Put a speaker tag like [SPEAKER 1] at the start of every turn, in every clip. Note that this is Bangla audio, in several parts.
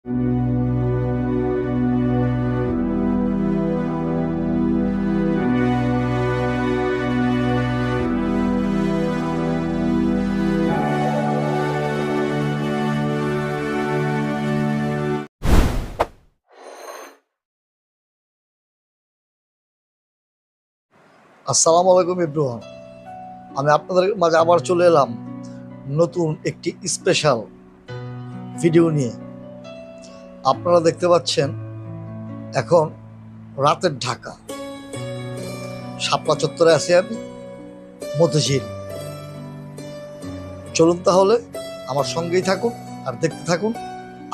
[SPEAKER 1] আসসালামু আলাইকুম এভরিওয়ান। আমি আপনাদের মাঝে আবার চলে এলাম নতুন একটি স্পেশাল ভিডিও নিয়ে। আপনারা দেখতে পাচ্ছেন এখন রাতের ঢাকা, শাপলা চত্বরে আছি আমি, মতিঝিল। চলুন তাহলে আমার সঙ্গেই থাকুন আর দেখতে থাকুন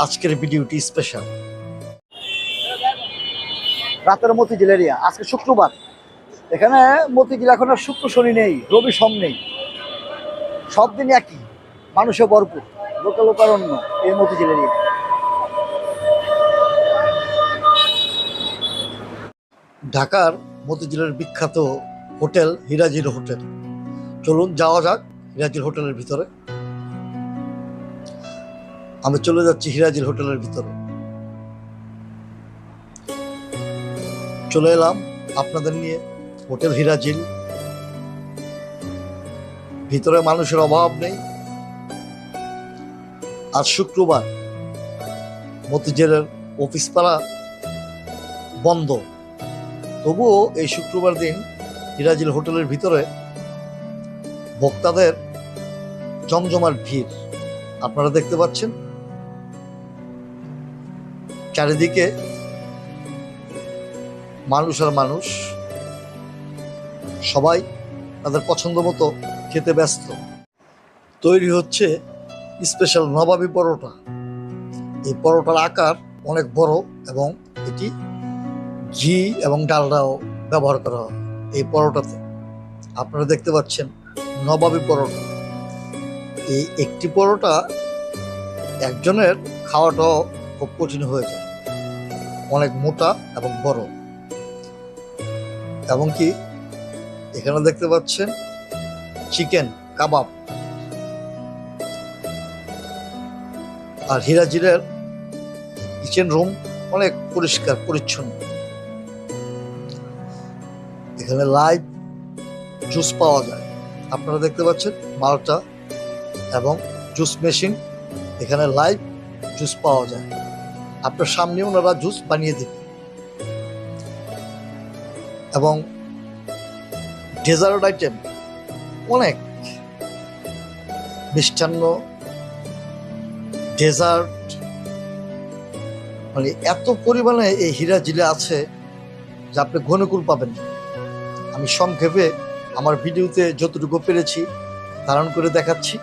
[SPEAKER 1] আজকের ভিডিওটি স্পেশাল। রাতের মতিঝিল এরিয়া, আজকে শুক্রবার। এখানে মতিঝিল এখন আর শুক্র শনি নেই, রবি সোম নেই, সব দিন একই, মানুষে ভরপুর, লোকারণ্য এই মতিঝিল এরিয়া। ঢাকার মতিঝিলের বিখ্যাত হোটেল হিরাজির হোটেল। চলুন যাওয়া যাক হিরাজির হোটেলের ভিতরে। আমি চলে যাচ্ছি হিরাজির হোটেলের ভিতরে। চলে এলাম আপনাদের নিয়ে হোটেল হিরাজিল। ভিতরে মানুষের অভাব নেই। আজ শুক্রবার, মতিঝিলের অফিস পাড়া বন্ধ, তবুও এই শুক্রবার দিন হিরাজিল হোটেলের ভিতরে ভোক্তাদের জমজমাট ভিড় আপনারা দেখতে পাচ্ছেন। চারিদিকে মানুষ আর মানুষ, সবাই তাদের পছন্দ মতো খেতে ব্যস্ত। তৈরি হচ্ছে স্পেশাল নবাবী পরোটা। এই পরোটার আকার অনেক বড় এবং এটি ঘি এবং ডালডাও ব্যবহার করা হয় এই পরোটাতে। আপনারা দেখতে পাচ্ছেন নবাবী পরোটা। এই একটি পরোটা একজনের খাওয়াটাও খুব কঠিন হয়ে যায়, অনেক মোটা এবং বড়। এবং কি এখানে দেখতে পাচ্ছেন চিকেন কাবাব। আর হিরাজিলের কিচেন রুম অনেক পরিষ্কার পরিচ্ছন্ন। এখানে লাইভ জুস পাওয়া যায়, আপনারা দেখতে পাচ্ছেন মালটা এবং জুস মেশিন। এখানে লাইভ জুস পাওয়া যায়, আপনার সামনে ওনারা জুস বানিয়ে দেবে। এবং ডেজার্ট আইটেম অনেক, মিষ্টান্ন, ডেজার্ট, মানে এত পরিমাণে এই হিরাজিলে আছে যে আপনি ঘনকুল পাবেন। আমি সংক্ষেপে আমার ভিডিওতে যতটুকু পেরেছি ধারণ করে দেখাচ্ছি।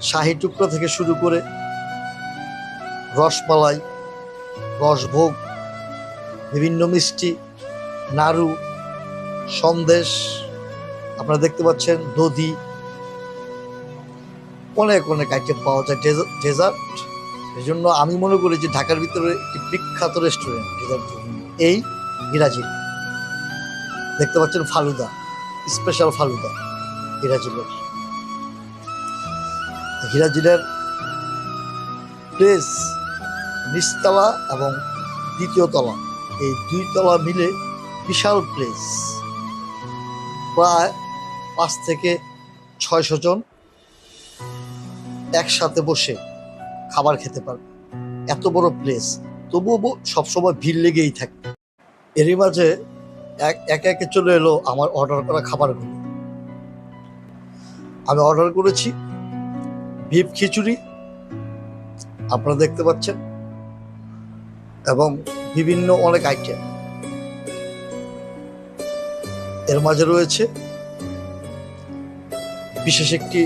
[SPEAKER 1] শাহী টুকরা থেকে শুরু করে রসমালাই, রসভোগ, বিভিন্ন মিষ্টি, নাড়ু, সন্দেশ, আপনারা দেখতে পাচ্ছেন দধি, অনেক অনেক আইটেম পাওয়া যায় ডেজার্ট। এই জন্য আমি মনে করি যে ঢাকার ভিতরে একটি বিখ্যাত রেস্টুরেন্ট ডেজার্ট এই হিরাজিল। দেখতে পাচ্ছেন ফালুদা, স্পেশাল ফালুদা হিরাজিলের। হিরাজিলের প্লেস নিচতলা এবং দ্বিতীয় তলা, এই দুই তলা মিলে বিশাল প্লেস। প্রায় 5 থেকে 600 জন একসাথে বসে খাবার খেতে পারবে, এত বড় প্লেস। তবুও সবসময় ভিড় লেগেই থাকে। এরই মাঝে একে একে চলে এলো আমার অর্ডার করা খাবারগুলো। আমি অর্ডার করেছি বিফ খিচুড়ি, আপনারা দেখতে পাচ্ছেন, এবং বিভিন্ন অনেক আইটেম। এর মাঝে রয়েছে বিশেষ একটি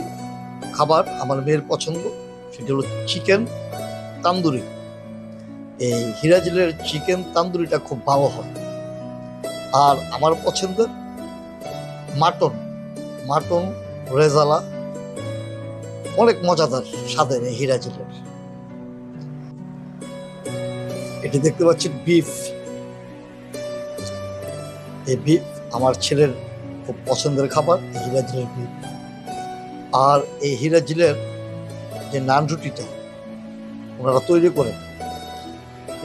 [SPEAKER 1] খাবার আমার মেয়ের পছন্দ, সেটি হলো চিকেন তান্দুরি। এই হিরাজিলের চিকেন তান্দুরিটা খুব ভালো হয়। আর আমার পছন্দের মাটন রেজালা, অনেক মজাদার স্বাদের এই হিরাজিলের। এটি দেখতে পাচ্ছেন বিফ। এই বিফ আমার ছেলের খুব পছন্দের খাবার, হিরাজিলের বিফ। আর এই হিরাজিলের যে নান রুটিটা ওনারা তৈরি করেন,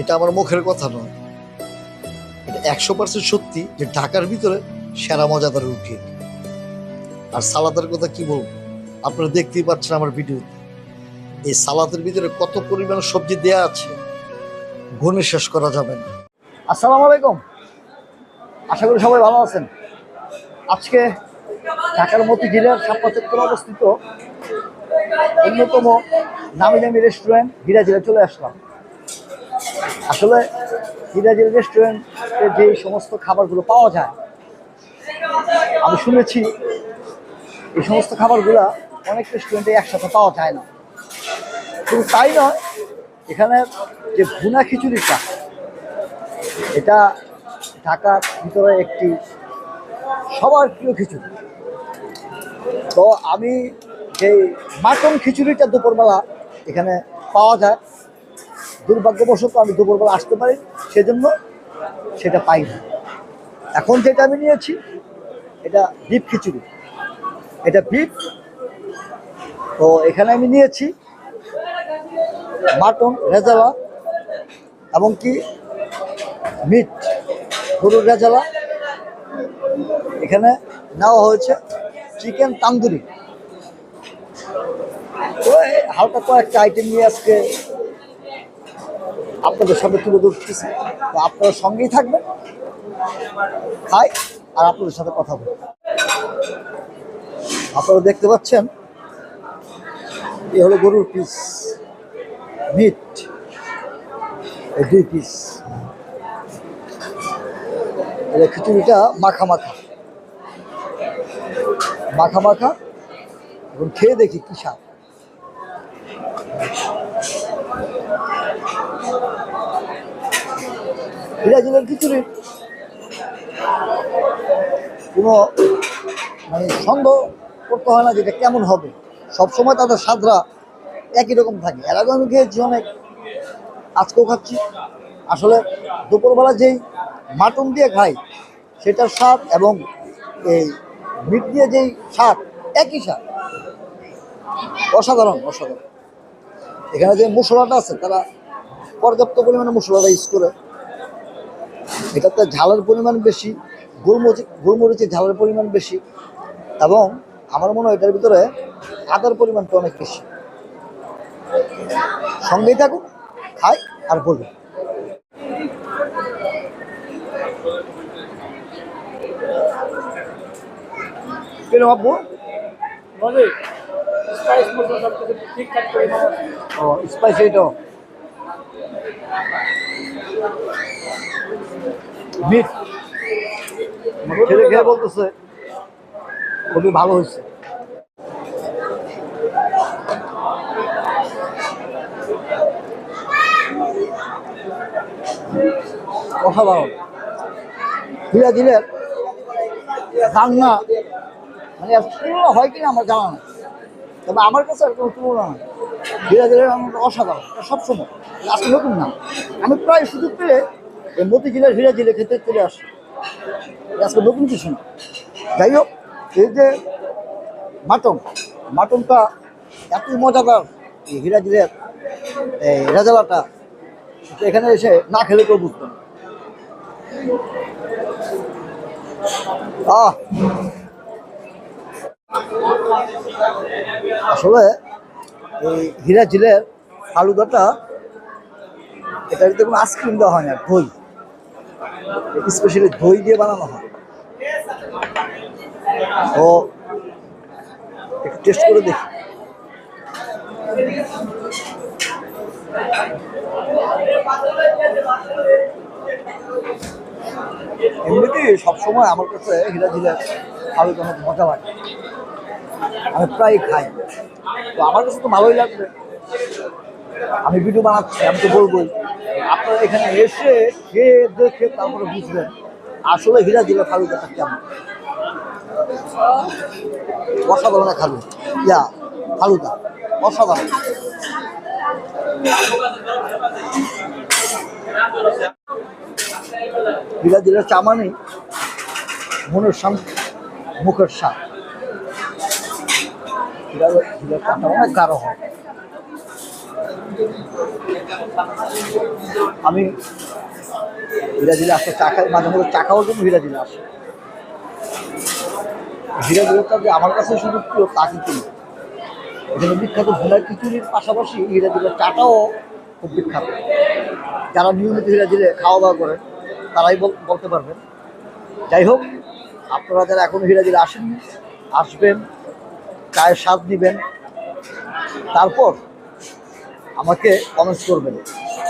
[SPEAKER 1] এটা আমার মুখের কথা নয়, এটা 100% সত্যি যে ঢাকার ভিতরে সেরা মজাদার রুটি। আর সালাদের কথা কি বলবো, আপনারা দেখতেই পাচ্ছেন আমার ভিডিওতে। এই সালাদের ভিতরে কত পরিমাণ সবজি দেয়া আছে, গুণে শেষ করা যাবে না। আসসালামু আলাইকুম, আশা করি সবাই ভালো আছেন। আজকে ঢাকার মতিঝিলের শাপলা চত্বরে অবস্থিত অন্যতম নামি দামি রেস্টুরেন্ট হিরাজিলে চলে আসলাম। আসলে হিরাজিল রেস্টুরেন্টে যে সমস্ত খাবারগুলো পাওয়া যায়, আমি শুনেছি এই সমস্ত খাবারগুলা অনেক রেস্টুরেন্টে একসাথে পাওয়া যায় না। শুধু তাই নয়, এখানে যে ভুনা খিচুড়িটা, এটা ঢাকার ভিতরে একটি সবার প্রিয় খিচুড়ি। তো আমি সেই মাটন খিচুড়িটা দুপুরবেলা এখানে পাওয়া যায়, দুর্ভাগ্যবশত আমি দুপুরবেলা আসতে পারি, সেজন্য সেটা পাই না। এখন যেটা আমি নিয়েছি এটা বিফ খিচুড়ি, এটা বিফ। তো এখানে আমি নিয়েছি মাটন রেজালা এবং কি মিট গরুর রেজালা, এখানে নেওয়া হয়েছে চিকেন তান্দুরি। তো হালকা কয়েকটা আইটেম নিয়ে আজকে আপনাদের সামনে তুলে ধরতেছি। তো আপনারা সঙ্গেই থাকবেন, খাই আর আপনাদের সাথে কথা বলবো। আপনারা দেখতে পাচ্ছেন এ হলো গরুর পিস, মিট এই 2 পিস। এটা খিচুড়িটা মাখা মাখা মাখা মাখা, এখন খেয়ে দেখি কি স্বাদ। হিরাজিলের খিচুড়ি কোনো মানে সন্দেহ করতে হয় না যেটা কেমন হবে, সবসময় তাদের স্বাদরা একই রকম থাকে। এর আগে আমি খেয়েছি অনেক, আজকেও খাচ্ছি। আসলে দুপুরবেলা যেই মাটন দিয়ে খাই সেটার স্বাদ এবং এই মিট দিয়ে যেই স্বাদ, একই স্বাদ, অসাধারণ অসাধারণ। এখানে যে মশলাটা আছে তারা পর্যাপ্ত পরিমাণে মশলাটা ইউজ করে। এটাতে ঝালের পরিমাণ বেশি, গোলমরিচের ঝালের পরিমাণ বেশি, এবং আমার মনে হয় এটার ভিতরে আদার পরিমাণটা অনেক বেশি। সঙ্গেই থাকুন, খাই আর বলুন। কেন আব্বু? ও স্পাইসি এটা মিট ছেলে খেয়ে বলতেছে খুবই ভালো হয়েছে। অসাধারণ। হিরাজিলের রান্না মানে তুলনা হয় কিনা আমার জানা না, তবে আমার কাছে আর কোনো তুলনা নয়। হিরাজিলের রান্নাটা অসাধারণ, এটা সবসময়, আজকে নতুন না। আমি প্রায় সুযোগ পেলে এই মতিঝিলের হিরাজিলে খেতে চলে আসি, আজকে নতুন কিছু না। যাই হোক, এই যে মাটনটা এতই মজাদার, এই হিরাজিলের এই রেজালাটা এখানে এসে না খেলে কেউ বুঝতো না। আসলে এই হিরাজিলের ফালুদাটা, এটার ভিতরে কোনো আইসক্রিম দেওয়া হয় না, দই, স্পেশালি দই দিয়ে বানানো হয়। তো একটু টেস্ট করে দেখি। এমনিতেই সবসময় আমার কাছে হিরাজিলের ফালুদা অনেক মজা লাগে, আমি প্রায় খাই। তো আমার কাছে তো ভালোই লাগবে, আমি ভিডিও বানাচ্ছি, আমি তো বলবোই। আপনারা এখানে এসে খেয়ে দেখে তারপরে বুঝবেন আসলে হিরাজিলের ফালুদাটা কেমন। অসাধারণ ফালুদা, অসাধারণ। হিরাজিলের চা মানে মনের শান্তি, মুখের স্বাদ। হিরাজিলের চাটা অনেক গাঢ় হয়।
[SPEAKER 2] আমি হীরাজিলে আসলে চা খাই, মাঝে মধ্যে চা খাওয়ার জন্য হীরাজিলে আসে। হীরাজিলেটা যে আমার কাছে শুধু প্রিয় তা কিন্তু না। এখানে বিখ্যাত ভুনার খিচুড়ির পাশাপাশি হীরাজিলের চাটাও খুব বিখ্যাত। যারা নিয়মিত হীরাজিলে খাওয়া দাওয়া করেন তারাই বলতে পারবেন। যাই হোক, আপনারা যারা এখনো হীরাজিলে আসেননি, আসবেন, চায়ের স্বাদ নিবেন, তারপর আমাকে কমেন্টস করবেন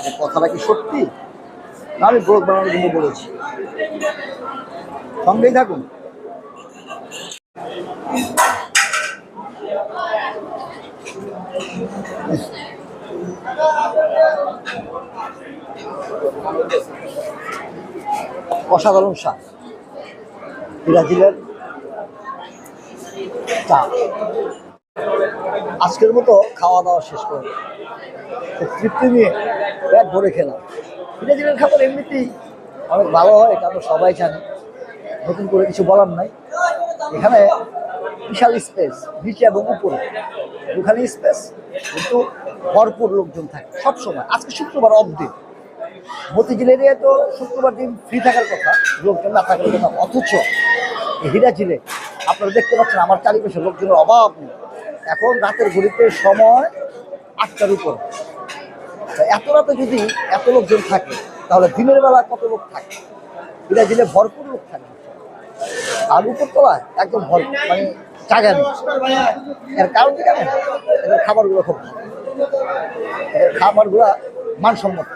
[SPEAKER 2] যে কথাটা কি সত্যি না আমি ব্লগ বানানোর জন্য বলেছি। সঙ্গেই থাকুন। অসাধারণ স্বাদ হীরাজিলের চা। আজকের মতো খাওয়া দাওয়া শেষ করে খুব তৃপ্তি নিয়ে পেট ভরে খেলাম। হীরাজিলের খাবার এমনিতেই অনেক ভালো হয়, এটা আমরা সবাই জানি, নতুন করে কিছু বলার নাই। এখানে বিশাল স্পেস, নিচে এবং উপরে ওখানে স্পেস, কিন্তু ভরপুর লোকজন থাকে সবসময়। আজকে শুক্রবার অফ দিন, মতিঝিল এরিয়ায় তো শুক্রবার দিন ফ্রি থাকার কথা, লোকজন না থাকার কথা। অথচ হীরাজিলে আপনারা দেখতে পাচ্ছেন আমার চারিপাশে লোকজনের অভাব নেই। এখন রাতের ঘড়িতে সময় 8টার উপর। এত রাতে যদি এত লোকজন থাকে তাহলে দিনের বেলা কত লোক থাকে? হীরাজিলে ভরপুর লোক থাকে। আর উপরতলায় একদম ভর, মানে জায়গা নেই। এর কারণ কি জানেন? এদের খাবারগুলো খুব ভালো, এদের খাবারগুলো মানসম্মত।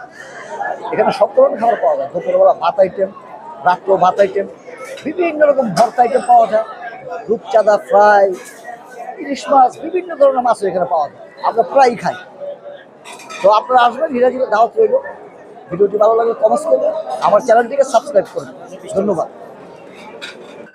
[SPEAKER 2] এখানে সব ধরনের খাবার পাওয়া যায়। দুপুরবেলা ভাত আইটেম, রাত্রেও ভাত আইটেম, বিভিন্ন রকম ভর্তা আইটেম পাওয়া যায়। রূপচাঁদা ফ্রাই, ইলিশ মাছ, বিভিন্ন ধরনের মাছও এখানে পাওয়া যায়। আমরা প্রায়ই খাই। তো আপনারা আসবেন, হীরাজিলে দাওয়াত রইল। ভিডিওটি ভালো লাগলে কমেন্টস করবেন, আমার চ্যানেলটিকে সাবস্ক্রাইব করবেন। ধন্যবাদ।